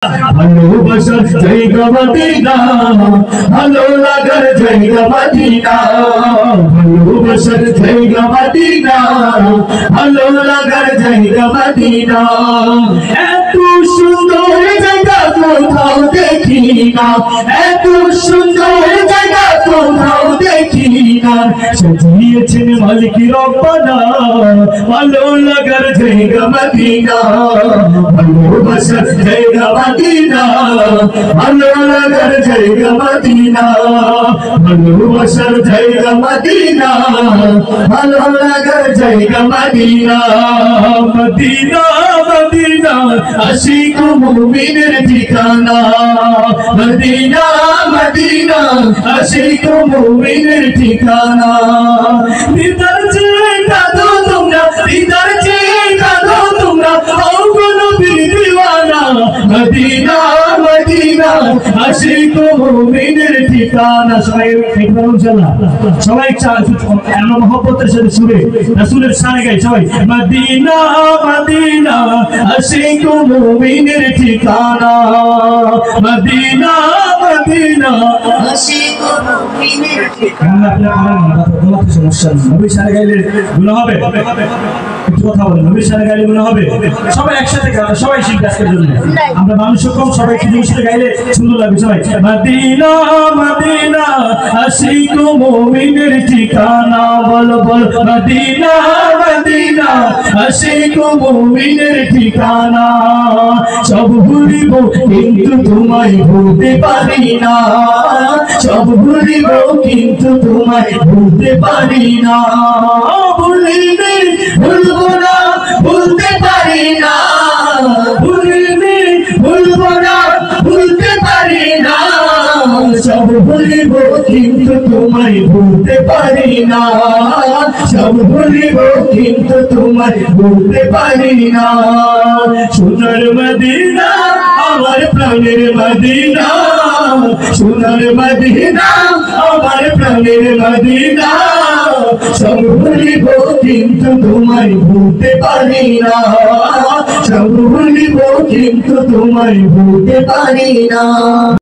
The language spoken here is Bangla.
ভালোবাসার জায়গা মদিনা, ভালো লাগার জায়গা মদিনা, ভালোবাসার জায়গা মদিনা, ভালো লাগার জায়গা মদিনা। এত সুন্দর জায়গা কোথাও দেখি না, এত সুন্দর জায়গা কোথাও দেখি না। সাজিয়েছেন মালিক রব্বানা, ভালো লাগার জায়গা মদিনা, ভালোবাসার জায়গা মদিনা, ভালো লাগার জায়গা মদিনা, ভালোবাসার জায়গা মদিনা, ভালো লাগার জায়গা মদিনা। মদিনা মদিনা আশিক মুমিনের ঠিকানা, মদিনা মদিনা আশিক মুমিনের ঠিকানা। দিদার চেয়ে কাঁদো তোমরা, দিদার চেয়ে কাঁদো তোমরা, নবীর দিওয়ানা। মদিনা মদিনা আশিক মুমিনের ঠিকানা। সবাই একবার ইনশাআল্লাহ সবাই এমন মহব্বতের সাথে সুরে রাসূলের শানে গাই সবাই। মদিনা মদিনা আশিক মুমিনের ঠিকানা, মদিনা মদিনা আশিক মুমিনের ঠিকানা। আপনার সমস্যা নেই, নবীর শানে গাইলে গুনাহ হবে? একটু কথা বলেন, নবীর শানে গাইলে গুনাহ হবে? সবাই একসাথে গাইলে সবাই শিখবে আজকের জন্য। আমরা মানুষ কম, সবাই একসাথে গাইলে সুন্দর লাগবে। সবাই মদিনা মদিনা আশিক মুমিনের ঠিকানা, বল বল মদিনা মদিনা আশিক মুমিনের ঠিকানা। সব ভুলিব কিন্তু তোমায় ভুলতে পারি না, সব ভুলিব কিন্তু তোমায় ভুলতে পারি না। ভুলিনি ভুলবো না, ভুলতে পারি না, ভুলিনি ভুলবো না, ভুলতে পারি না। সব ভুলিব কিন্তু তোমায় ভুলতে পারি না, সব ভুলিব কিন্তু তোমায় ভুলতে পারি না। সোনার মদিনা আমার প্রাণের মদিনা, সোনার মদিনা আমার প্রাণের মদিনা। সব ভুলিব কিন্তু তোমায় ভুলতে পারি না, সব ভুলিব কিন্তু তোমায় ভুলতে পারি না।